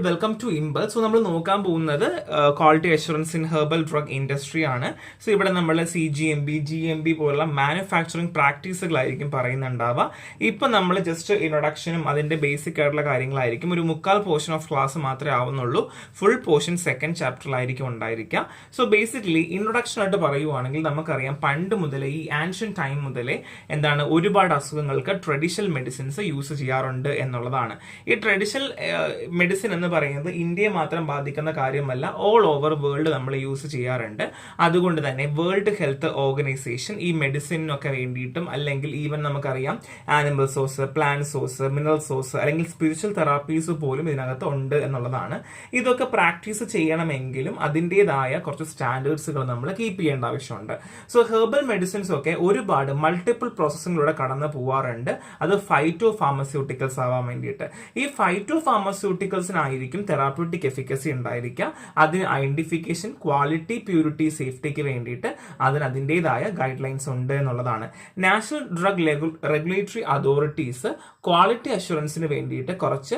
Welcome to ഇമ്പൽ. So നമ്മൾ നോക്കാൻ പോകുന്നത് quality assurance in herbal drug industry ആണ്. സോ ഇവിടെ നമ്മൾ CGMP, GMP പോലുള്ള മാനുഫാക്ചറിങ് പ്രാക്ടീസുകളായിരിക്കും പറയുന്നുണ്ടാവുക. ഇപ്പം നമ്മൾ ജസ്റ്റ് ഇൻട്രൊഡക്ഷനും അതിന്റെ ബേസിക് ആയിട്ടുള്ള കാര്യങ്ങളായിരിക്കും. ഒരു 3/4 പോർഷൻ ഓഫ് ക്ലാസ് മാത്രമേ ആവുന്നുള്ളൂ. ഫുൾ പോർഷൻ സെക്കൻഡ് ചാപ്റ്ററിലായിരിക്കും ഉണ്ടായിരിക്കുക. സോ ബേസിക്കലി ഇൻട്രൊഡക്ഷൻ ആയിട്ട് പറയുവാണെങ്കിൽ നമുക്കറിയാം പണ്ട് മുതലേ ഈ ആൻഷ്യൻ ടൈം മുതലേ എന്താണ് ഒരുപാട് അസുഖങ്ങൾക്ക് ട്രഡീഷണൽ മെഡിസിൻസ് യൂസ് ചെയ്യാറുണ്ട് എന്നുള്ളതാണ്. ഈ ട്രഡീഷണൽ മെഡിസിൻ എന്ന് പറയുന്നത് ഇന്ത്യയെ മാത്രം ബാധിക്കുന്ന കാര്യമല്ല, ഓൾ ഓവർ വേൾഡ് നമ്മൾ യൂസ് ചെയ്യാറുണ്ട്. അതുകൊണ്ട് തന്നെ വേൾഡ് ഹെൽത്ത് ഓർഗനൈസേഷൻ ഈ മെഡിസിനൊക്കെ വേണ്ടിയിട്ടും അല്ലെങ്കിൽ ഈവൻ നമുക്കറിയാം animal source, plant source, mineral source അല്ലെങ്കിൽ സ്പിരിച്വൽ തെറാപ്പീസ് പോലും ഇതിനകത്ത് ഉണ്ട് എന്നുള്ളതാണ്. ഇതൊക്കെ പ്രാക്ടീസ് ചെയ്യണമെങ്കിലും അതിൻ്റെതായ കുറച്ച് സ്റ്റാൻഡേർഡ്സുകൾ നമ്മൾ കീപ്പ് ചെയ്യേണ്ട ആവശ്യമുണ്ട്. സോ ഹെർബൽ മെഡിസിൻസ് ഒക്കെ ഒരുപാട് മൾട്ടിപ്പിൾ പ്രോസസ്സിങ്ങിലൂടെ കടന്നു പോവാറുണ്ട്. അത് ഫൈറ്റോ ഫാർമസ്യൂട്ടിക്കൽസ് ആവാൻ വേണ്ടിയിട്ട്. ഈ ഫൈറ്റോ ഫാർമസ്യൂട്ടിക്കൽസിനായിരിക്കും തെറാപ്യൂട്ടിക് എഫിക്കസി ഉണ്ടായിരിക്കുക. അതിന് ഐഡന്റിഫിക്കേഷൻ, ക്വാളിറ്റി, പ്യൂരിറ്റി, സേഫ്റ്റിക്ക് വേണ്ടിയിട്ട് അതിൻ്റെതായ ഗൈഡ് ലൈൻസ് ഉണ്ട് എന്നുള്ളതാണ്. National drug regulatory authorities quality അഷുറൻസിന് വേണ്ടിയിട്ട് കുറച്ച്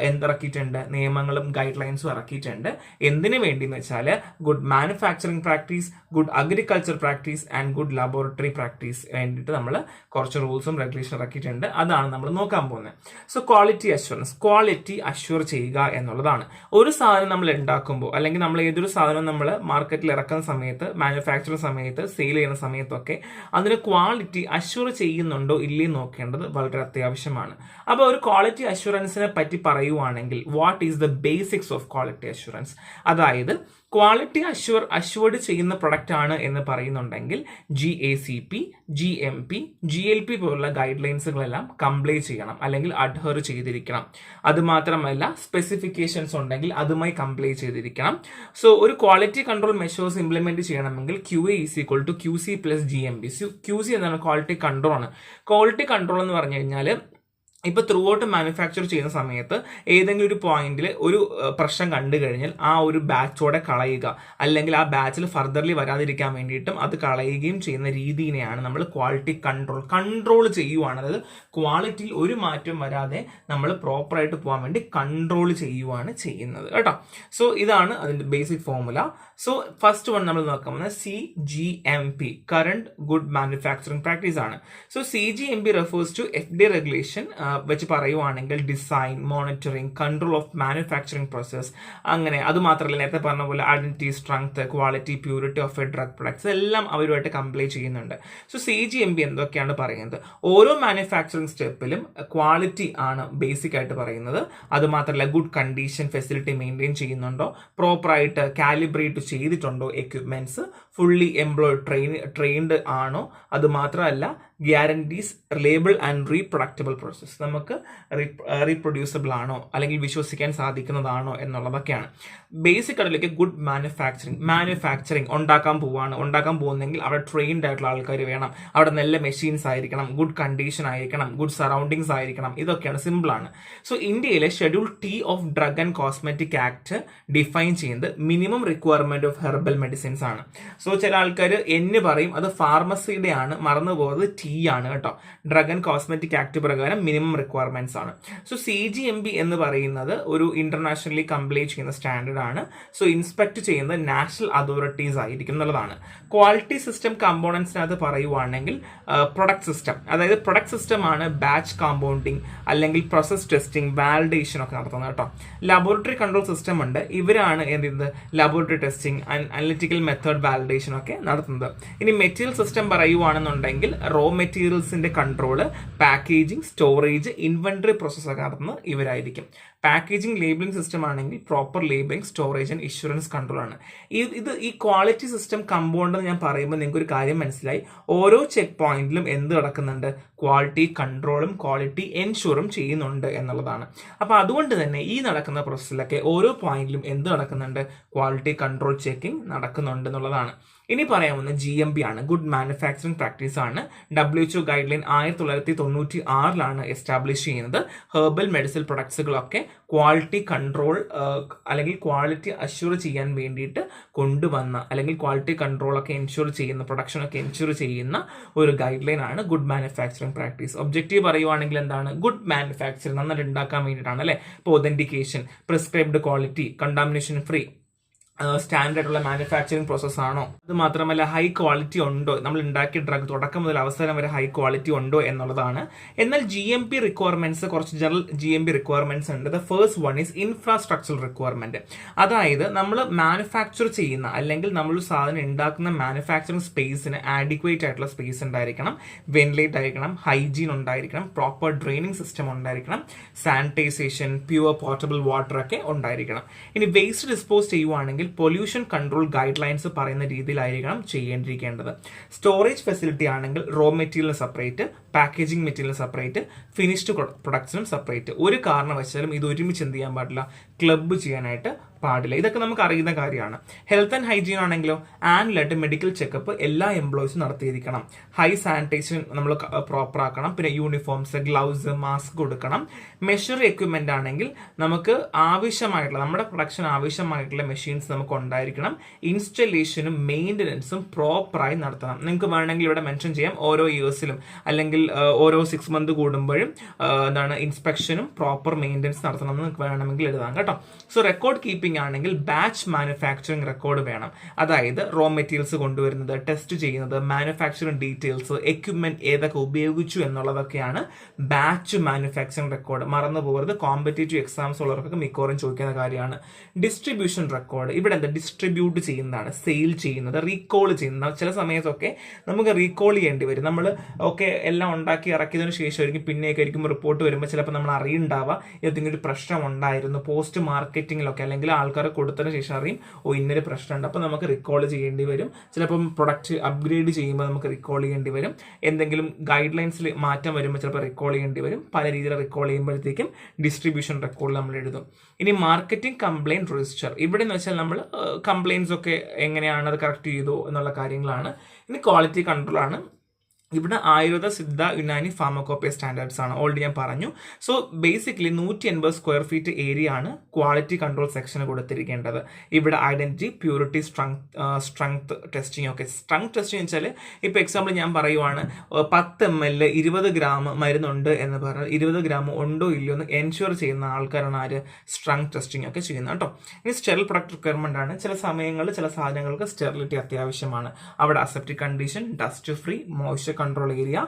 എന്തിറക്കിയിട്ടുണ്ട്, നിയമങ്ങളും ഗൈഡ് ലൈൻസും ഇറക്കിയിട്ടുണ്ട്. എന്തിനു വേണ്ടി എന്ന് വെച്ചാൽ good manufacturing practice, good agriculture practice and good laboratory practice വേണ്ടിയിട്ട് നമ്മൾ കുറച്ച് റൂൾസും റെഗുലേഷൻ ഇറക്കിയിട്ടുണ്ട്. അതാണ് നമ്മൾ നോക്കാൻ പോകുന്നത്. So quality assurance, quality assure ചെയ്യുക എന്നുള്ളതാണ്. ഒരു സാധനം നമ്മൾ ഉണ്ടാക്കുമ്പോൾ അല്ലെങ്കിൽ നമ്മൾ ഏതൊരു സാധനം നമ്മൾ മാർക്കറ്റിൽ ഇറക്കുന്ന സമയത്ത്, മാനുഫാക്ചറിങ് സമയത്ത്, സെയിൽ ചെയ്യുന്ന സമയത്തൊക്കെ അതിന് ക്വാളിറ്റി അഷ്യൂർ ചെയ്യുന്നുണ്ടോ ഇല്ലേ നോക്കേണ്ടത് വളരെ അത്യാവശ്യമാണ്. അപ്പോൾ ഒരു ക്വാളിറ്റി അഷുറൻസിനെ പറ്റി പറയുവാണെങ്കിൽ what is the basics of quality assurance, അതായത് ക്വാളിറ്റി അഷ്യൂർഡ് ചെയ്യുന്ന പ്രൊഡക്റ്റ് ആണ് എന്ന് പറയുന്നുണ്ടെങ്കിൽ GACP, GMP, GLP പോലുള്ള ഗൈഡ് ലൈൻസുകളെല്ലാം കംപ്ലൈ ചെയ്യണം അല്ലെങ്കിൽ അഡ്ഹർ ചെയ്തിരിക്കണം. അതുമാത്രമല്ല സ്പെസിഫിക്കേഷൻസ് ഉണ്ടെങ്കിൽ അതുമായി കംപ്ലൈ ചെയ്തിരിക്കണം. സോ ഒരു ക്വാളിറ്റി കൺട്രോൾ മെഷേഴ്സ് ഇംപ്ലിമെന്റ് ചെയ്യണമെങ്കിൽ QA = QC + GMP. QC എന്താണ്? ക്വാളിറ്റി കൺട്രോൾ ആണ്. ക്വാളിറ്റി കൺട്രോൾ എന്ന് പറഞ്ഞു കഴിഞ്ഞാൽ ഇപ്പൊ ത്രൂ ഔട്ട് മാനുഫാക്ചർ ചെയ്യുന്ന സമയത്ത് ഏതെങ്കിലും ഒരു പോയിന്റിൽ ഒരു പ്രശ്നം കണ്ടു കഴിഞ്ഞാൽ ആ ഒരു ബാച്ചോടെ കളയുക, അല്ലെങ്കിൽ ആ ബാച്ചിൽ ഫർദർലി വരാതിരിക്കാൻ വേണ്ടിയിട്ടും അത് കളയുകയും ചെയ്യുന്ന രീതിയെയാണ് നമ്മൾ ക്വാളിറ്റി കൺട്രോൾ ചെയ്യുവാണ്. അതായത് ക്വാളിറ്റിയിൽ ഒരു മാറ്റം വരാതെ നമ്മൾ പ്രോപ്പറായിട്ട് പോകാൻ വേണ്ടി കൺട്രോൾ ചെയ്യുവാണ് ചെയ്യുന്നത് കേട്ടോ. സോ ഇതാണ് അതിന്റെ basic formula. So first one നമ്മൾ നോക്കാൻ പോകുന്നത് CGMP, current good manufacturing practice ആണ്. So CGMP refers to FDA regulation വെച്ച് പറയുവാണെങ്കിൽ design, monitoring, control of manufacturing process, അങ്ങനെ. അത് മാത്രമല്ല നേരത്തെ പറഞ്ഞ പോലെ identity, strength, quality, purity of a drug products എല്ലാം അവരുമായിട്ട് കംപ്ലൈ ചെയ്യുന്നുണ്ട്. സോ CGMP എന്തൊക്കെയാണ് പറയുന്നത്? ഓരോ മാനുഫാക്ചറിംഗ് സ്റ്റെപ്പിലും ക്വാളിറ്റി ആണ് ബേസിക് ആയിട്ട് പറയുന്നത്. അത് മാത്രമല്ല ഗുഡ് കണ്ടീഷൻ, ഫെസിലിറ്റി മെയിൻറ്റെയിൻ ചെയ്യുന്നുണ്ടോ, പ്രോപ്പറായിട്ട് കാലിബ്രേറ്റ് ചെയ്തിട്ടുണ്ടോ എക്യുപ്മെന്റ്സ്, ഫുള്ളി ട്രെയിൻഡ് ആണോ, അത് മാത്രമല്ല ഗ്യാരണ്ടീസ് റിലയബിൾ ആൻഡ് റീപ്രൊഡക്റ്റബിൾ പ്രോസസ്, നമുക്ക് റീപ്രൊഡ്യൂസബിൾ ആണോ അല്ലെങ്കിൽ വിശ്വസിക്കാൻ സാധിക്കുന്നതാണോ എന്നുള്ളതൊക്കെയാണ്. ബേസിക് അതിലേക്ക് ഗുഡ് മാനുഫാക്ചറിങ് ഉണ്ടാക്കാൻ പോകുന്നെങ്കിൽ അവിടെ ട്രെയിൻഡ് ആയിട്ടുള്ള ആൾക്കാർ വേണം, അവിടെ നല്ല മെഷീൻസ് ആയിരിക്കണം, ഗുഡ് കണ്ടീഷൻ ആയിരിക്കണം, ഗുഡ് സറൗണ്ടിങ്സ് ആയിരിക്കണം. ഇതൊക്കെയാണ്, സിമ്പിളാണ്. സോ ഇന്ത്യയിലെ schedule T of drug and cosmetic act define ചെയ്യുന്നത് minimum requirement of herbal medicines ആണ്. സോ ചില ആൾക്കാർ പറയും അത് ഫാർമസിയുടെ ആണ്, മറന്നു പോകുന്നത് T ആണ് കേട്ടോ. ഡ്രഗ് ആൻഡ് കോസ്മെറ്റിക് ആക്ട് പ്രകാരം മിനിമം റിക്വയർമെന്റ്സ് ആണ്. സോ CGMP എന്ന് പറയുന്നത് ഒരു ഇന്റർനാഷണലി കംപ്ലൈ ചെയ്യുന്ന സ്റ്റാൻഡേർഡ് ആണ്. സോ ഇൻസ്പെക്ട് ചെയ്യുന്നത് നാഷണൽ അതോറിറ്റീസ് ആയിരിക്കും എന്നുള്ളതാണ്. ക്വാളിറ്റി സിസ്റ്റം കമ്പോണൻസിനകത്ത് പറയുവാണെങ്കിൽ പ്രൊഡക്റ്റ് സിസ്റ്റം, അതായത് പ്രൊഡക്റ്റ് സിസ്റ്റം ആണ് ബാച്ച് കോമ്പൗണ്ടിങ് അല്ലെങ്കിൽ പ്രോസസ് ടെസ്റ്റിംഗ്, വാലിഡേഷൻ ഒക്കെ നടത്തുന്നത് കേട്ടോ. ലബോറട്ടറി കൺട്രോൾ സിസ്റ്റം ഉണ്ട്, ഇവരാണ് എന്ത് ചെയ്യുന്നത്, laboratory testing, analytical method validation ഒക്കെ നടത്തുന്നത്. ഇനി മെറ്റീരിയൽ സിസ്റ്റം പറയുവാണെന്നുണ്ടെങ്കിൽ റോ മെറ്റീരിയൽസിന്റെ control, packaging, storage, inventory process ഒക്കെ നടത്തുന്നത് ഇവരായിരിക്കും. പാക്കേജിംഗ് ലേബിളിംഗ് സിസ്റ്റം ആണെങ്കിൽ proper labelling, storage and insurance control ആണ്. ഈ ക്വാളിറ്റി സിസ്റ്റം കമ്പൗണ്ട് ഞാൻ പറയുമ്പോൾ നിങ്ങൾക്ക് ഒരു കാര്യം മനസ്സിലായി. ഓരോ ചെക്ക് പോയിന്റിലും എന്ത് നടക്കുന്നുണ്ട്, ക്വാളിറ്റി കൺട്രോളും ക്വാളിറ്റി എൻഷുറും ചെയ്യുന്നുണ്ട് എന്നുള്ളതാണ്. അപ്പൊ അതുകൊണ്ട് തന്നെ ഈ നടക്കുന്ന പ്രോസസ്സിലൊക്കെ ഓരോ പോയിന്റിലും എന്ത് നടക്കുന്നുണ്ട്, ക്വാളിറ്റി കൺട്രോൾ ചെക്കിംഗ് നടക്കുന്നുണ്ട് എന്നുള്ളതാണ്. ഇനി പറയാവുന്ന GMP ആണ്, ഗുഡ് മാനുഫാക്ചറിംഗ് പ്രാക്ടീസ് ആണ്. WHO ഗൈഡ് ലൈൻ 1996 എസ്റ്റാബ്ലിഷ് ചെയ്യുന്നത്. ഹെർബൽ മെഡിസിൻ പ്രൊഡക്ട്സുകളൊക്കെ ക്വാളിറ്റി കൺട്രോൾ അല്ലെങ്കിൽ ക്വാളിറ്റി അഷ്യൂർ ചെയ്യാൻ വേണ്ടിയിട്ട് കൊണ്ടുവന്ന, അല്ലെങ്കിൽ ക്വാളിറ്റി കൺട്രോൾ ഒക്കെ എൻഷുർ ചെയ്യുന്ന, പ്രൊഡക്ഷൻ ഒക്കെ എൻഷുർ ചെയ്യുന്ന ഒരു ഗൈഡ് ലൈൻ ആണ് ഗുഡ് മാനുഫാക്ചറിംഗ് പ്രാക്ടീസ്. ഒബ്ജക്റ്റീവ് പറയുവാണെങ്കിൽ എന്താണ്? ഗുഡ് മാനുഫാക്ചറിംഗ് നന്നായിട്ട് ഉണ്ടാക്കാൻ വേണ്ടിയിട്ടാണ് അല്ലേ. ഇപ്പോൾ authentication, prescribed quality, contamination free, standard ആയിട്ടുള്ള മാനുഫാക്ചറിങ് പ്രോസസ് ആണോ, അത് മാത്രമല്ല ഹൈ ക്വാളിറ്റി ഉണ്ടോ, നമ്മൾ ഉണ്ടാക്കിയ ഡ്രഗ് തുടക്കം മുതൽ അവസാനം വരെ ഹൈ ക്വാളിറ്റി ഉണ്ടോ എന്നുള്ളതാണ്. എന്നാൽ GMP റിക്വയർമെന്റ്സ്, കുറച്ച് ജനറൽ GMP റിക്വയർമെന്റ്സ് ഉണ്ട്. The first one is infrastructural requirement. അതായത് നമ്മൾ മാനുഫാക്ചർ ചെയ്യുന്ന അല്ലെങ്കിൽ നമ്മൾ സാധനം ഉണ്ടാക്കുന്ന മാനുഫാക്ചറിങ് സ്പേസിന് ആഡിക്വേറ്റ് ആയിട്ടുള്ള സ്പേസ് ഉണ്ടായിരിക്കണം, വെന്റിലേറ്റ് ആയിരിക്കണം, ഹൈജീൻ ഉണ്ടായിരിക്കണം, പ്രോപ്പർ ഡ്രെയിനിങ് സിസ്റ്റം ഉണ്ടായിരിക്കണം, സാനിറ്റൈസേഷൻ, പ്യുവർ പോർട്ടബിൾ വാട്ടർ ഒക്കെ ഉണ്ടായിരിക്കണം. ഇനി വേസ്റ്റ് ഡിസ്പോസ് ചെയ്യുവാണെങ്കിൽ പൊല്യൂഷൻ കൺട്രോൾ ഗൈഡ് ലൈൻസ് പറയുന്ന രീതിയിലായിരിക്കണം ചെയ്യേണ്ടിരിക്കേണ്ടത്. സ്റ്റോറേജ് ഫെസിലിറ്റി ആണെങ്കിൽ raw material separate, packaging material separate, finished പ്രൊഡക്ട്സിനും സെപ്പറേറ്റ്. ഒരു കാരണവശാലും ഇത് ഒരുമിച്ച് എന്ത് ചെയ്യാൻ പാടില്ല, ക്ലബ്ബ് ചെയ്യാനായിട്ട് പാടില്ല. ഇതൊക്കെ നമുക്ക് അറിയുന്ന കാര്യമാണ്. ഹെൽത്ത് ആൻഡ് ഹൈജീൻ ആണെങ്കിലോ ആനുവലായിട്ട് മെഡിക്കൽ ചെക്കപ്പ് എല്ലാ എംപ്ലോയീസും നടത്തിയിരിക്കണം. ഹൈ സാനിറ്റൈസേഷൻ നമ്മൾ പ്രോപ്പർ ആക്കണം. പിന്നെ യൂണിഫോംസ്, ഗ്ലൗസ്, മാസ്ക് കൊടുക്കണം. മെഷീനറി എക്വിപ്മെന്റ് ആണെങ്കിൽ നമുക്ക് ആവശ്യമായിട്ടുള്ള, നമ്മുടെ പ്രൊഡക്ഷൻ ആവശ്യമായിട്ടുള്ള മെഷീൻസ് നമുക്ക് ഉണ്ടായിരിക്കണം. ഇൻസ്റ്റലേഷനും മെയിൻ്റനൻസും പ്രോപ്പറായി നടത്തണം. നിങ്ങൾക്ക് വേണമെങ്കിൽ ഇവിടെ മെൻഷൻ ചെയ്യാം, ഓരോ ഇയേഴ്സിലും അല്ലെങ്കിൽ ഓരോ 6 മന്ത് കൂടുമ്പോഴും എന്താണ് ഇൻസ്പെക്ഷനും പ്രോപ്പർ മെയിൻ്റനൻസ് നടത്തണം എന്ന് വേണമെങ്കിൽ എഴുതാം കേട്ടോ. സോ റെക്കോർഡ് കീപ്പിംഗ് ആണെങ്കിൽ ബാച്ച് മാനുഫാക്ചറിംഗ് റെക്കോർഡ് വേണം. അതായത് റോ മെറ്റീരിയൽസ് കൊണ്ടുവരുന്നത്, ടെസ്റ്റ് ചെയ്യുന്നത്, മാനുഫാക്ചറിംഗ് ഡീറ്റെയിൽസ്, എക്യുപ്മെന്റ് ഏതൊക്കെ ഉപയോഗിച്ചു എന്നുള്ളതൊക്കെയാണ് ബാച്ച് മാനുഫാക്ചറിംഗ് റെക്കോർഡ്. മറന്നു പോകരുത്, കോമ്പറ്റേറ്റീവ് എക്സാംസ് ഉള്ളവർക്കൊക്കെ മിക്കവാറും ചോദിക്കുന്ന കാര്യമാണ്. ഡിസ്ട്രിബ്യൂഷൻ റെക്കോർഡ്, ഇവിടെ എന്താ ഡിസ്ട്രിബ്യൂട്ട് ചെയ്യുന്നതാണ്, സെയിൽ ചെയ്യുന്നത്, റീകോൾ ചെയ്യുന്നത്. ചില സമയത്തൊക്കെ നമുക്ക് റീകോൾ ചെയ്യേണ്ടി വരും. നമ്മൾ ഓക്കെ എല്ലാം ഉണ്ടാക്കി ഇറക്കിയതിനു ശേഷമായിരിക്കും പിന്നെയൊക്കെ റിപ്പോർട്ട് വരുമ്പോൾ ചിലപ്പോൾ നമ്മൾ അറിയുണ്ടാവുക ഏതെങ്കിലും ഒരു പ്രശ്നം ഉണ്ടായിരുന്നു. പോസ്റ്റ് മാർക്കറ്റിങ്ങിലൊക്കെ അല്ലെങ്കിൽ ആൾക്കാർ കൊടുത്തതിന് ശേഷം അറിയും ഇന്നൊരു പ്രശ്നമുണ്ട്, അപ്പോൾ നമുക്ക് റിക്കോൾ ചെയ്യേണ്ടി വരും. ചിലപ്പം പ്രൊഡക്റ്റ് അപ്ഗ്രേഡ് ചെയ്യുമ്പോൾ നമുക്ക് റിക്കോൾ ചെയ്യേണ്ടി വരും. എന്തെങ്കിലും ഗൈഡ് ലൈൻസിൽ മാറ്റം വരുമ്പോൾ ചിലപ്പോൾ റിക്കോൾ ചെയ്യേണ്ടി വരും. പല രീതിയിൽ റിക്കോൾ ചെയ്യുമ്പോഴത്തേക്കും ഡിസ്ട്രിബ്യൂഷൻ റെക്കോർഡ് നമ്മൾ എഴുതും. ഇനി മാർക്കറ്റിംഗ് കംപ്ലയിന്റ് രജിസ്റ്റർ, ഇവിടെ എന്ന് വെച്ചാൽ നമ്മൾ കംപ്ലയിൻസ് ഒക്കെ എങ്ങനെയാണ് അത് കറക്റ്റ് ചെയ്തു എന്നുള്ള കാര്യങ്ങളാണ്. ഇനി ക്വാളിറ്റി കൺട്രോൾ ആണ്. ഇവിടെ ആയുർവേദ, സിദ്ധ, യുനാനി, ഫാർമക്കോപ്പിയ സ്റ്റാൻഡേർഡ്സ് ആണ്. ഓൾറെഡി ഞാൻ പറഞ്ഞു. So basically 180 square feet area ആണ് ക്വാളിറ്റി കൺട്രോൾ സെക്ഷന് കൊടുത്തിരിക്കേണ്ടത്. ഇവിടെ ഐഡന്റിറ്റി, പ്യൂരിറ്റി, സ്ട്രെങ്ത് ടെസ്റ്റിംഗ് ഒക്കെ. സ്ട്രെങ്ത് ടെസ്റ്റിംഗ് വെച്ചാൽ ഇപ്പോൾ എക്സാമ്പിൾ ഞാൻ പറയുവാണ്, 10 ml 20 ഗ്രാം മരുന്നുണ്ട് എന്ന് പറഞ്ഞാൽ 20 ഗ്രാം ഉണ്ടോ ഇല്ലയോ എന്ന് എൻഷുർ ചെയ്യുന്ന ആൾക്കാരാണ് ആര്, സ്ട്രെങ്ത് ടെസ്റ്റിംഗ് ഒക്കെ ചെയ്യുന്നത് കേട്ടോ. ഇനി സ്റ്റെറിൽ പ്രൊഡക്റ്റ് റിക്വയർമെന്റ് ആണ്. ചില സമയങ്ങളിൽ ചില സാധനങ്ങൾക്ക് സ്റ്റെറിലിറ്റി അത്യാവശ്യമാണ്. അവിടെ aseptic condition, dust free, moisture control area,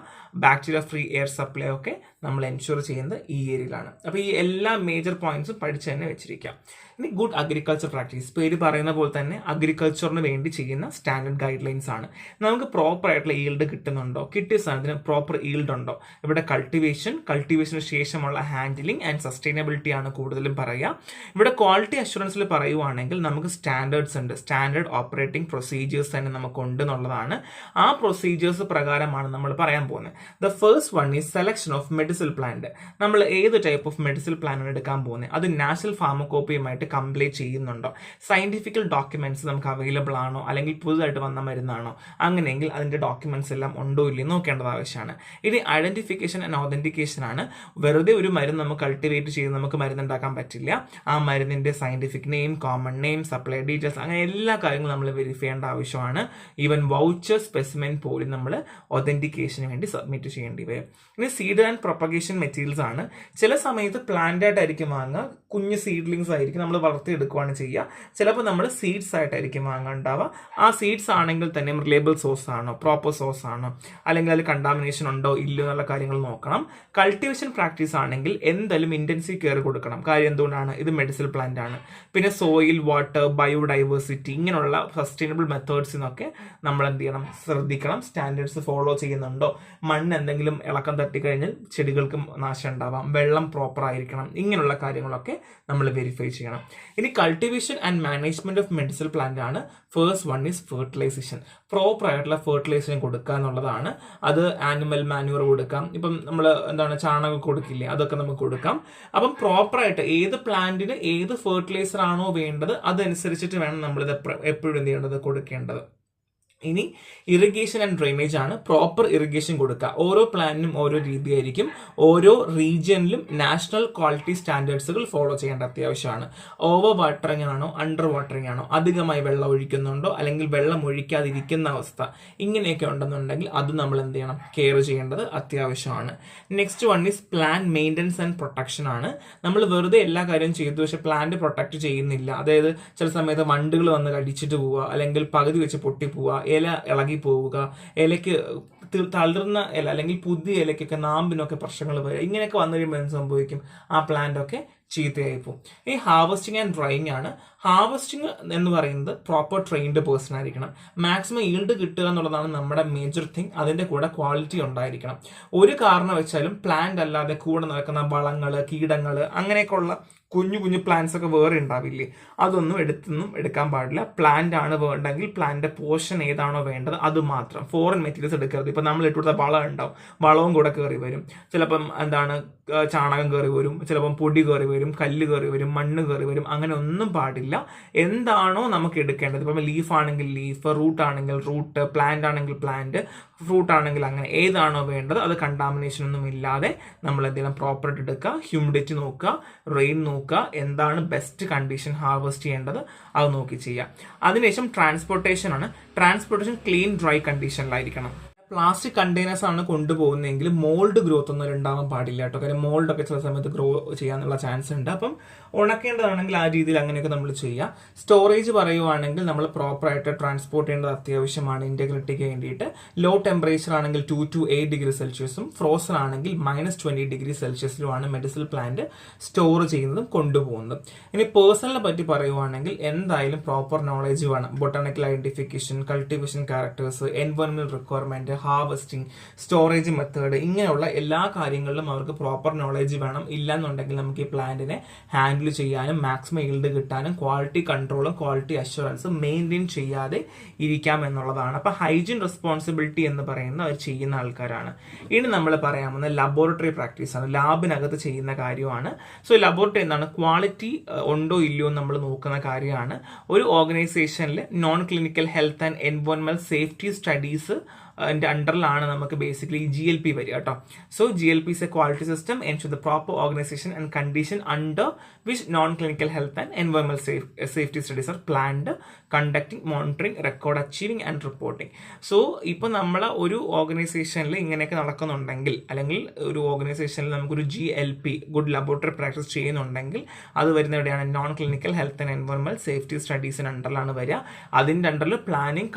bacteria free air supply ഒക്കെ നമ്മൾ എൻഷുർ ചെയ്യുന്നത് ഈ ഏരിയയിലാണ്. അപ്പോൾ ഈ എല്ലാ മേജർ പോയിന്റ്സും പഠിച്ച് തന്നെ വെച്ചിരിക്കാം. ഇനി ഗുഡ് അഗ്രികൾച്ചർ പ്രാക്ടീസ്, പേര് പറയുന്ന പോലെ തന്നെ അഗ്രികൾച്ചറിന് വേണ്ടി ചെയ്യുന്ന സ്റ്റാൻഡേർഡ് ഗൈഡ് ലൈൻസ് ആണ്. നമുക്ക് പ്രോപ്പർ ആയിട്ടുള്ള ഈൽഡ് കിട്ടുന്നുണ്ടോ, കിട്ടിയ സാധനത്തിന് പ്രോപ്പർ ഈൽഡ് ഉണ്ടോ, ഇവിടെ കൾട്ടിവേഷന് ശേഷമുള്ള ഹാൻഡിലിംഗ് ആൻഡ് സസ്റ്റൈനബിലിറ്റി ആണ് കൂടുതലും പറയുക. ഇവിടെ ക്വാളിറ്റി അഷുറൻസിൽ പറയുവാണെങ്കിൽ നമുക്ക് സ്റ്റാൻഡേർഡ്സ് ഉണ്ട്, സ്റ്റാൻഡേർഡ് ഓപ്പറേറ്റിംഗ് പ്രൊസീജിയേഴ്സ് തന്നെ നമുക്ക് ഉണ്ട് എന്നുള്ളതാണ്. ആ പ്രൊസീജിയേഴ്സ് പ്രകാരമാണ് നമ്മൾ പറയാൻ പോകുന്നത്. The first one is selection of medicine plant. നമ്മൾ ഏത് ടൈപ്പ് ഓഫ് മെഡിസിൻ പ്ലാനാണ് എടുക്കാൻ പോകുന്നത്, അത് നാഷണൽ ഫാർമക്കോപ്പിയുമായിട്ട് കംപ്ലീറ്റ് ചെയ്യുന്നുണ്ടോ, സയന്റിഫിക്കൽ ഡോക്യുമെന്റ്സ് നമുക്ക് അവൈലബിൾ ആണോ, അല്ലെങ്കിൽ പുതുതായിട്ട് വന്ന മരുന്നാണോ, അങ്ങനെയെങ്കിൽ അതിന്റെ ഡോക്യുമെന്റ്സ് എല്ലാം ഉണ്ടോ ഇല്ലയോ നോക്കേണ്ടത് ആവശ്യമാണ്. ഇനി ഐഡന്റിഫിക്കേഷൻ ആൻഡ് ഓതന്റിക്കേഷൻ ആണ്. വെറുതെ ഒരു മരുന്ന് നമുക്ക് കൾട്ടിവേറ്റ് ചെയ്ത് നമുക്ക് മരുന്നുണ്ടാക്കാൻ പറ്റില്ല. ആ മരുന്നിന്റെ scientific name, common name, supply details, അങ്ങനെ എല്ലാ കാര്യങ്ങളും നമ്മൾ വെരിഫൈ ചെയ്യേണ്ട ആവശ്യമാണ്. ഈവൻ വൗച്ചർ, സ്പെസിമെൻ പോലും നമ്മൾ ഒതന്റിക്കേഷന് വേണ്ടി സബ്മിറ്റ് ചെയ്യേണ്ടി വരും. ഇനി സീഡ് ആൻഡ് പ്രൊപ്പഗേഷൻ മെറ്റീരിയൽസ് ആണ്. ചില സമയത്ത് പ്ലാന്റ് ആയിട്ടായിരിക്കും വാങ്ങുക, കുഞ്ഞ് സീഡ്ലിങ്സ് ആയിരിക്കും നമ്മൾ വളർത്തിയെടുക്കുകയാണ് ചെയ്യുക. ചിലപ്പോൾ നമ്മൾ സീഡ്സ് ആയിട്ടായിരിക്കും വാങ്ങാനുണ്ടാവുക. ആ സീഡ്സ് ആണെങ്കിൽ തന്നെ റിലയബിൾ സോഴ്സ് ആണോ, പ്രോപ്പർ സോഴ്സ് ആണോ, അല്ലെങ്കിൽ അതിൽ കണ്ടാമിനേഷൻ ഉണ്ടോ ഇല്ലയോ എന്നുള്ള കാര്യങ്ങൾ നോക്കണം. കൾട്ടിവേഷൻ പ്രാക്ടീസ് ആണെങ്കിൽ എന്തായാലും ഇന്റൻസീവ് കെയർ കൊടുക്കണം. കാര്യം എന്തുകൊണ്ടാണ്, ഇത് മെഡിസിൻ പ്ലാന്റ് ആണ്. പിന്നെ സോയിൽ, വാട്ടർ, ബയോഡൈവേഴ്സിറ്റി, ഇങ്ങനെയുള്ള സസ്റ്റൈനബിൾ മെത്തേഡ്സിനൊക്കെ നമ്മൾ എന്ത് ചെയ്യണം, ശ്രദ്ധിക്കണം. സ്റ്റാൻഡേർഡ്സ് ഫോളോ ചെയ്യുന്നുണ്ടോ, മണ്ണ് എന്തെങ്കിലും ഇളക്കം തട്ടിക്കഴിഞ്ഞാൽ ചെടികൾക്കും നാശം ഉണ്ടാവാം, വെള്ളം പ്രോപ്പർ ആയിരിക്കണം, ഇങ്ങനെയുള്ള കാര്യങ്ങളൊക്കെ നമ്മൾ വെരിഫൈ ചെയ്യണം. ഇനി cultivation and management of medicine plant ആണ്. First one is fertilisation. Proper ആയിട്ടുള്ള ഫെർട്ടിലൈസേഷൻ കൊടുക്കുക എന്നുള്ളതാണ്. അത് ആനിമൽ മാന്യൂർ കൊടുക്കാം, ഇപ്പം നമ്മൾ എന്താണ് ചാണകം കൊടുക്കില്ലേ, അതൊക്കെ നമുക്ക് കൊടുക്കാം. അപ്പം പ്രോപ്പറായിട്ട് ഏത് പ്ലാന്റിന് ഏത് ഫെർട്ടിലൈസർ ആണോ വേണ്ടത് അതനുസരിച്ചിട്ട് വേണം നമ്മളിത് എപ്പോഴും എന്ത് ചെയ്യേണ്ടത്, കൊടുക്കേണ്ടത്. ഇനി ഇറിഗേഷൻ ആൻഡ് ഡ്രെയിനേജ് ആണ്. പ്രോപ്പർ ഇറിഗേഷൻ കൊടുക്കുക. ഓരോ പ്ലാന്റിനും ഓരോ രീതിയായിരിക്കും. ഓരോ റീജിയനിലും നാഷണൽ ക്വാളിറ്റി സ്റ്റാൻഡേർഡ്സുകൾ ഫോളോ ചെയ്യേണ്ട അത്യാവശ്യമാണ്. ഓവർ വാട്ടറിംഗ് ആണോ അണ്ടർ വാട്ടറിംഗ് ആണോ, അധികമായി വെള്ളം ഒഴിക്കുന്നുണ്ടോ അല്ലെങ്കിൽ വെള്ളം ഒഴിക്കാതിരിക്കുന്ന അവസ്ഥ, ഇങ്ങനെയൊക്കെ ഉണ്ടെന്നുണ്ടെങ്കിൽ അത് നമ്മൾ എന്ത് ചെയ്യണം, കെയർ ചെയ്യേണ്ടത് അത്യാവശ്യമാണ്. Next one is plan maintenance and protection ആണ്. നമ്മൾ വെറുതെ എല്ലാ കാര്യവും ചെയ്തു പക്ഷെ പ്ലാന്റ് പ്രൊട്ടക്ട് ചെയ്യുന്നില്ല. അതായത് ചില സമയത്ത് വണ്ടുകൾ വന്ന് കടിച്ചിട്ട് പോവുക, അല്ലെങ്കിൽ പകുതി വെച്ച് പൊട്ടിപ്പോവുക, ഇല ഇളകി പോവുക, ഇലയ്ക്ക് തളിർന്ന ഇല അല്ലെങ്കിൽ പുതിയ ഇലയ്ക്കൊക്കെ നാമ്പിനൊക്കെ പ്രശ്നങ്ങൾ വരിക, ഇങ്ങനെയൊക്കെ വന്നു കഴിയുമ്പോൾ എന്ത് സംഭവിക്കും, ആ പ്ലാന്റ് ഒക്കെ ചീത്തയായി പോകും. ഈ ഹാർവസ്റ്റിംഗ് ആൻഡ് ഡ്രൈയിങ് ആണ്. ഹാർവസ്റ്റിംഗ് എന്ന് പറയുന്നത് പ്രോപ്പർ ട്രെയിൻഡ് പേഴ്സൺ ആയിരിക്കണം. മാക്സിമം ഈൽഡ് കിട്ടുക എന്നുള്ളതാണ് നമ്മുടെ മേജർ തിങ്. അതിന്റെ കൂടെ ക്വാളിറ്റി ഉണ്ടായിരിക്കണം. ഒരു കാരണം വെച്ചാലും പ്ലാന്റ് അല്ലാതെ കൂടെ നടക്കുന്ന വളങ്ങൾ, കീടങ്ങൾ, അങ്ങനെയൊക്കെയുള്ള കുഞ്ഞു കുഞ്ഞു പ്ലാന്റ്സ് ഒക്കെ വേറെ ഉണ്ടാവില്ലേ, അതൊന്നും എടുക്കാൻ പാടില്ല. പ്ലാന്റ് ആണ് വേണ്ടെങ്കിൽ പ്ലാന്റിന്റെ പോർഷൻ ഏതാണോ വേണ്ടത് അത് മാത്രം. ഫോറിൻ മെറ്റീരിയൽസ് എടുക്കരുത്. ഇപ്പൊ നമ്മൾ ഇട്ടുകൊടുത്ത വളം ഉണ്ടാവും, വളവും കൂടെ കയറി വരും. ചിലപ്പം ചാണകം കയറി വരും, ചിലപ്പം പൊടി കയറി വരും, കല്ല് കയറി വരും, മണ്ണ് കയറി വരും. അങ്ങനെ ഒന്നും പാടില്ല. എന്താണോ നമുക്ക് എടുക്കേണ്ടത്, ഇപ്പം ലീഫ് ആണെങ്കിൽ ലീഫ്, റൂട്ട് ആണെങ്കിൽ റൂട്ട്, പ്ലാന്റ് ആണെങ്കിൽ പ്ലാന്റ്, ഫ്രൂട്ട് ആണെങ്കിൽ അങ്ങനെ ഏതാണോ വേണ്ടത് അത് കണ്ടാമിനേഷൻ ഒന്നും ഇല്ലാതെ നമ്മൾ എന്തെങ്കിലും പ്രോപ്പറായിട്ട് എടുക്കുക. ഹ്യൂമിഡിറ്റി നോക്കുക, റെയിൻ നോക്കുക, എന്താണ് ബെസ്റ്റ് കണ്ടീഷൻ ഹാർവെസ്റ്റ് ചെയ്യേണ്ടത് അത് നോക്കി ചെയ്യുക. അതിനുശേഷം ട്രാൻസ്പോർട്ടേഷൻ ആണ്. ട്രാൻസ്പോർട്ടേഷൻ ക്ലീൻ ഡ്രൈ കണ്ടീഷനിലായിരിക്കണം. പ്ലാസ്റ്റിക് കണ്ടെയ്നേഴ്സ് ആണ് കൊണ്ടുപോകുന്നതെങ്കിൽ മോൾഡ് ഗ്രോത്ത് ഒന്നും ഉണ്ടാവാൻ പാടില്ല കേട്ടോ. കാര്യം മോൾഡൊക്കെ ചില സമയത്ത് ഗ്രോ ചെയ്യാനുള്ള ചാൻസ് ഉണ്ട്. അപ്പം ഉണക്കേണ്ടതാണെങ്കിൽ ആ രീതിയിൽ അങ്ങനെയൊക്കെ നമ്മൾ ചെയ്യുക. സ്റ്റോറേജ് പറയുവാണെങ്കിൽ നമ്മൾ പ്രോപ്പറായിട്ട് ട്രാൻസ്പോർട്ട് ചെയ്യേണ്ടത് അത്യാവശ്യമാണ് ഇന്റഗ്രിറ്റിക്ക് വേണ്ടിയിട്ട്. ലോ ടെമ്പറേച്ചർ ആണെങ്കിൽ 2 to 8 ഡിഗ്രി സെൽഷ്യസും ഫ്രോസൺ ആണെങ്കിൽ -20 ഡിഗ്രി സെൽഷ്യസിലുമാണ് മെഡിസിനൽ പ്ലാന്റ് സ്റ്റോർ ചെയ്യുന്നതും കൊണ്ടുപോകുന്നതും. ഇനി പേഴ്സണലിനെ പറ്റി പറയുവാണെങ്കിൽ എന്തായാലും പ്രോപ്പർ നോളേജ് വേണം. ബൊട്ടാണിക്കൽ ഐഡന്റിഫിക്കേഷൻ, കൾട്ടിവേഷൻ ക്യാരക്ടേഴ്സ്, എൻവയോൺമെന്റൽ റിക്വയർമെന്റ്, ഹാർവെസ്റ്റിംഗ്, സ്റ്റോറേജ് മെത്തേഡ്, ഇങ്ങനെയുള്ള എല്ലാ കാര്യങ്ങളിലും അവർക്ക് പ്രോപ്പർ നോളേജ് വേണം. ഇല്ലാന്നുണ്ടെങ്കിൽ നമുക്ക് ഈ പ്ലാന്റിനെ ഹാൻഡിൽ ചെയ്യാനും മാക്സിമം ഈൽഡ് കിട്ടാനും ക്വാളിറ്റി കൺട്രോളും ക്വാളിറ്റി അഷ്വറൻസും മെയിൻറ്റെയിൻ ചെയ്യാതെ ഇരിക്കാം എന്നുള്ളതാണ്. അപ്പൊ ഹൈജീൻ റെസ്പോൺസിബിലിറ്റി എന്ന് പറയുന്ന അവർ ചെയ്യുന്ന ആൾക്കാരാണ്. ഇനി നമ്മൾ പറയാവുന്ന ലബോറട്ടറി പ്രാക്ടീസ് ആണ്, ലാബിനകത്ത് ചെയ്യുന്ന കാര്യമാണ്. സോ ലബോറട്ടറി എന്താണ്, ക്വാളിറ്റി ഉണ്ടോ ഇല്ലയോ നമ്മൾ നോക്കുന്ന കാര്യമാണ്. ഒരു ഓർഗനൈസേഷനിൽ നോൺ ക്ലിനിക്കൽ ഹെൽത്ത് ആൻഡ് എൻവയോൺമെന്റൽ സേഫ്റ്റി സ്റ്റഡീസ് അണ്ടറിലാണ് നമുക്ക് ബേസിക്കലി GLP വരിക കേട്ടോ. So GLP is a quality system ensure the proper organization and condition under which non-clinical health and environmental safety studies are planned, conducting, monitoring, record, achieving and reporting. So ഇപ്പോൾ നമ്മൾ ഒരു ഓർഗനൈസേഷനിൽ ഇങ്ങനെയൊക്കെ നടക്കുന്നുണ്ടെങ്കിൽ, അല്ലെങ്കിൽ ഒരു ഓർഗനൈസേഷനിൽ നമുക്കൊരു GLP ഗുഡ് ലബോറട്ടറി പ്രാക്ടീസ് ചെയ്യുന്നുണ്ടെങ്കിൽ അത് വരുന്ന എവിടെയാണ്, നോൺ ക്ലിനിക്കൽ ഹെൽത്ത് ആൻഡ് എൻവയോൺമെന്റൽ സേഫ്റ്റി സ്റ്റഡീസിന് അണ്ടറിലാണ് വരിക. അതിൻ്റെ അണ്ടറിൽ പ്ലാനിങ്,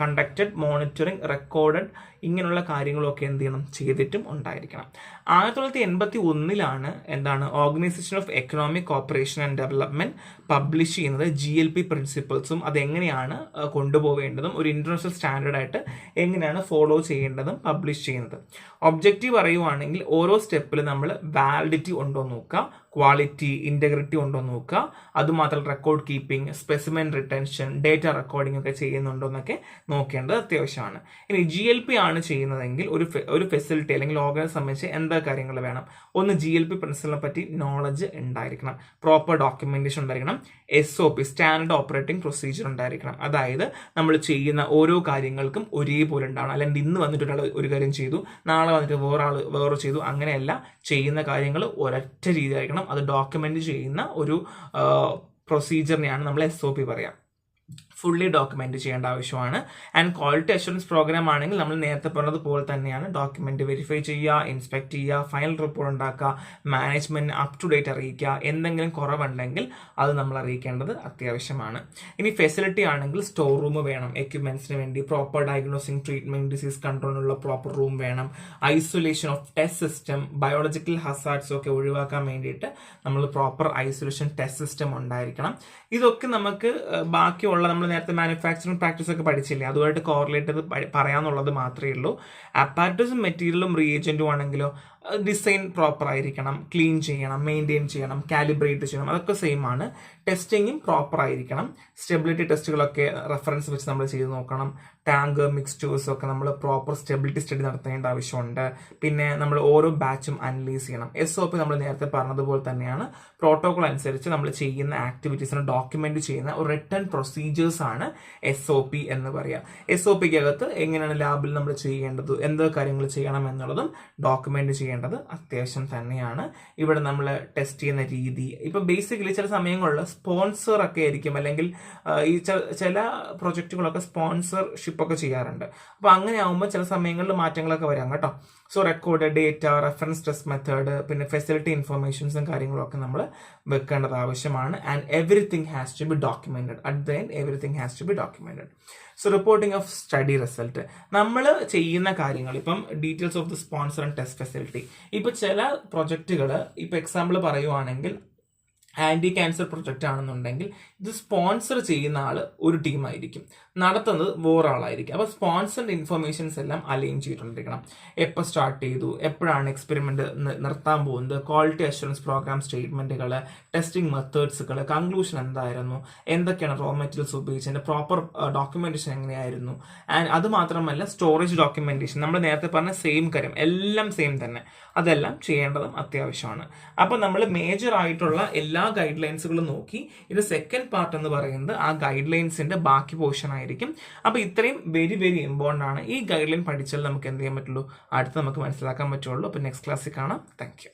കണ്ടക്റ്റഡ്, മോണിറ്ററിംഗ്, റെക്കോർഡഡ്, ഇങ്ങനെയുള്ള കാര്യങ്ങളൊക്കെ എന്ത് ചെയ്യണം, ചെയ്തിട്ടും ഉണ്ടായിരിക്കണം. 1981 എന്താണ് organisation of economic cooperation and development publish ചെയ്യുന്നത് GLP പ്രിൻസിപ്പിൾസും അതെങ്ങനെയാണ് കൊണ്ടുപോകേണ്ടതും ഒരു ഇന്റർനാഷണൽ സ്റ്റാൻഡേർഡ് ആയിട്ട് എങ്ങനെയാണ് ഫോളോ ചെയ്യേണ്ടതും പബ്ലിഷ് ചെയ്യുന്നത്. ഒബ്ജക്റ്റീവ് പറയുവാണെങ്കിൽ ഓരോ സ്റ്റെപ്പിൽ നമ്മൾ വാലിഡിറ്റി ഉണ്ടോ നോക്കുക, ക്വാളിറ്റി, ഇന്റഗ്രിറ്റി ഉണ്ടോ നോക്കുക, അതുമാത്രം record keeping, specimen retention, data recording ഒക്കെ ചെയ്യുന്നുണ്ടോ എന്നൊക്കെ നോക്കേണ്ടത് അത്യാവശ്യമാണ്. ഇനി GLP ആണ് ചെയ്യുന്നതെങ്കിൽ ഒരു ഫെസിലിറ്റി അല്ലെങ്കിൽ ഓർഗനൈസേഷനെ സംബന്ധിച്ച് എന്താ കാര്യങ്ങൾ വേണം, ഒന്ന് GLP പ്രിൻസിപ്പിളിനെ പറ്റി നോളജ് ഉണ്ടായിരിക്കണം, പ്രോപ്പർ ഡോക്യുമെന്റേഷൻ ഉണ്ടായിരിക്കണം, SOP സ്റ്റാൻഡേർഡ് ഓപ്പറേറ്റിംഗ് പ്രൊസീജിയർ ഉണ്ടായിരിക്കണം. അതായത് നമ്മൾ ചെയ്യുന്ന ഓരോ കാര്യങ്ങൾക്കും ഒരേപോലെ ഉണ്ടാവണം. അല്ലെങ്കിൽ ഇന്ന് വന്നിട്ട് ഒരാൾ ഒരു കാര്യം ചെയ്തു, നാളെ വന്നിട്ട് വേറെ ചെയ്തു, അങ്ങനെയല്ല. ചെയ്യുന്ന കാര്യങ്ങൾ ഒരൊറ്റ രീതിയായിരിക്കണം. അത് ഡോക്യുമെന്റ് ചെയ്യുന്ന ഒരു പ്രൊസീജിയറിനെയാണ് നമ്മൾ SOP പറയാം. ഫുള്ളി ഡോക്യുമെന്റ് ചെയ്യേണ്ട ആവശ്യമാണ്. ആൻഡ് ക്വാളിറ്റി അഷുറൻസ് പ്രോഗ്രാം ആണെങ്കിൽ നമ്മൾ നേരത്തെ പറഞ്ഞതുപോലെ തന്നെയാണ് ഡോക്യുമെന്റ് വെരിഫൈ ചെയ്യുക, ഇൻസ്പെക്ട് ചെയ്യുക, ഫൈനൽ റിപ്പോർട്ട് ഉണ്ടാക്കുക, മാനേജ്മെന്റ് അപ് ടു ഡേറ്റ് അറിയിക്കുക, എന്തെങ്കിലും കുറവുണ്ടെങ്കിൽ അത് നമ്മൾ അറിയിക്കേണ്ടത് അത്യാവശ്യമാണ്. ഇനി ഫെസിലിറ്റി ആണെങ്കിൽ സ്റ്റോർ റൂം വേണം, എക്യുപ്മെന്റ്സിന് വേണ്ടി പ്രോപ്പർ ഡയഗ്നോസിങ്, ട്രീറ്റ്മെന്റ്, ഡിസീസ് കൺട്രോളിനുള്ള പ്രോപ്പർ റൂം വേണം, isolation of test system, biological hazards ഒക്കെ ഒഴിവാക്കാൻ വേണ്ടിയിട്ട് നമ്മൾ പ്രോപ്പർ ഐസൊലേഷൻ ടെസ്റ്റ് സിസ്റ്റം ഉണ്ടായിരിക്കണം. ഇതൊക്കെ നമുക്ക് ബാക്കിയുള്ള നമ്മൾ നേരത്തെ മാനുഫാക്ചറിങ് പ്രാക്ടീസ് ഒക്കെ പഠിച്ചില്ലേ, അതുമായിട്ട് കോറിലേറ്റ് ചെയ്ത് പറയാന്നുള്ളത് മാത്രമേ ഉള്ളൂ. അപ്പാരറ്റസും മെറ്റീരിയലും റിയേജന്റും ആണെങ്കിലോ ഡിസൈൻ പ്രോപ്പർ ആയിരിക്കണം, ക്ലീൻ ചെയ്യണം, മെയിൻറ്റെയിൻ ചെയ്യണം, കാലിബ്രേറ്റ് ചെയ്യണം, അതൊക്കെ സെയിം ആണ്. ടെസ്റ്റിങ്ങും പ്രോപ്പർ ആയിരിക്കണം. സ്റ്റെബിലിറ്റി ടെസ്റ്റുകളൊക്കെ റെഫറൻസ് വെച്ച് നമ്മൾ ചെയ്ത് നോക്കണം. ടാങ്ക് മിക്സ്ചേഴ്സും ഒക്കെ നമ്മൾ പ്രോപ്പർ സ്റ്റെബിലിറ്റി സ്റ്റഡി നടത്തേണ്ട ആവശ്യമുണ്ട്. പിന്നെ നമ്മൾ ഓരോ ബാച്ചും അനലൈസ് ചെയ്യണം. SOP നമ്മൾ നേരത്തെ പറഞ്ഞതുപോലെ തന്നെയാണ്. പ്രോട്ടോകോൾ അനുസരിച്ച് നമ്മൾ ചെയ്യുന്ന ആക്ടിവിറ്റീസിനെ ഡോക്യുമെന്റ് ചെയ്യുന്ന ഒരു റിട്ടേൺ പ്രൊസീജിയേഴ്സ് ആണ് SOP എന്ന് പറയുക. SOPക്ക് അകത്ത് എങ്ങനെയാണ് ലാബിൽ നമ്മൾ ചെയ്യേണ്ടത്, എന്ത് കാര്യങ്ങൾ ചെയ്യണം എന്നുള്ളതും ഡോക്യുമെന്റ് ചെയ്യേണ്ടത് അത്യാവശ്യം തന്നെയാണ്. ഇവിടെ നമ്മൾ ടെസ്റ്റ് ചെയ്യുന്ന രീതി, ഇപ്പൊ ബേസിക്കലി ചില സമയങ്ങളിൽ സ്പോൺസർ ഒക്കെ ആയിരിക്കും, അല്ലെങ്കിൽ ഈ ചില പ്രൊജക്റ്റുകളൊക്കെ സ്പോൺസർഷിപ്പ് ഒക്കെ ചെയ്യാറുണ്ട്. അപ്പൊ അങ്ങനെ ആകുമ്പോൾ ചില സമയങ്ങളിൽ മാറ്റങ്ങളൊക്കെ വരാം കേട്ടോ. So record, date, reference test method, പിന്നെ ഫെസിലിറ്റി ഇൻഫർമേഷൻസും കാര്യങ്ങളും ഒക്കെ നമ്മൾ വെക്കേണ്ടത് ആവശ്യമാണ്. And everything has to be documented. At the end everything has to be documented. So reporting of study result, നമ്മൾ ചെയ്യുന്ന കാര്യങ്ങൾ, ഇപ്പം details of the sponsor and test facility. ഇപ്പൊ ചില പ്രൊജക്റ്റുകൾ, ഇപ്പൊ എക്സാമ്പിൾ പറയുവാണെങ്കിൽ ആന്റി ക്യാൻസർ പ്രൊജക്റ്റ് ആണെന്നുണ്ടെങ്കിൽ ഇത് സ്പോൺസർ ചെയ്യുന്ന ആള് ഒരു ടീമായിരിക്കും, നടത്തുന്നത് വേറൊരാളായിരിക്കും. അപ്പൊ സ്പോൺസറിന്റെ ഇൻഫർമേഷൻസ് എല്ലാം അലൈൻ ചെയ്തിട്ടുണ്ടിരിക്കണം. എപ്പോൾ സ്റ്റാർട്ട് ചെയ്തു, എപ്പോഴാണ് എക്സ്പെരിമെന്റ് നിർത്താൻ പോകുന്നത്, ക്വാളിറ്റി അഷുറൻസ് പ്രോഗ്രാം സ്റ്റേറ്റ്മെന്റുകൾ, ടെസ്റ്റിംഗ് മെത്തേഡ്സുകൾ, കൺക്ലൂഷൻ എന്തായിരുന്നു, എന്തൊക്കെയാണ് റോ മെറ്റീരിയൽസ് ഉപയോഗിച്ചതിന്റെ പ്രോപ്പർ ഡോക്യുമെന്റേഷൻ എങ്ങനെയായിരുന്നു. ആൻഡ് അത് മാത്രമല്ല സ്റ്റോറേജ് ഡോക്യുമെന്റേഷൻ, നമ്മൾ നേരത്തെ പറഞ്ഞ സെയിം കാര്യം, എല്ലാം സെയിം തന്നെ, അതെല്ലാം ചെയ്യേണ്ടതും അത്യാവശ്യമാണ്. അപ്പൊ നമ്മൾ മേജർ ആയിട്ടുള്ള എല്ലാ ഗൈഡ് ലൈൻസുകളും നോക്കി. ഇത് സെക്കൻഡ് പാർട്ട് എന്ന് പറയുന്നത് ആ ഗൈഡ് ലൈൻസിന്റെ ബാക്കി പോർഷൻ ആയിരിക്കും. അപ്പൊ ഇത്രയും വെരി വെരി ഇമ്പോർട്ടന്റ് ആണ്. ഈ ഗൈഡ് ലൈൻ പഠിച്ചാൽ നമുക്ക് എന്ത് ചെയ്യാൻ പറ്റുള്ളൂ, അടുത്ത് നമുക്ക് മനസ്സിലാക്കാൻ പറ്റുള്ളൂ. അപ്പൊ നെക്സ്റ്റ് ക്ലാസ്സിൽ കാണാം. Thank you.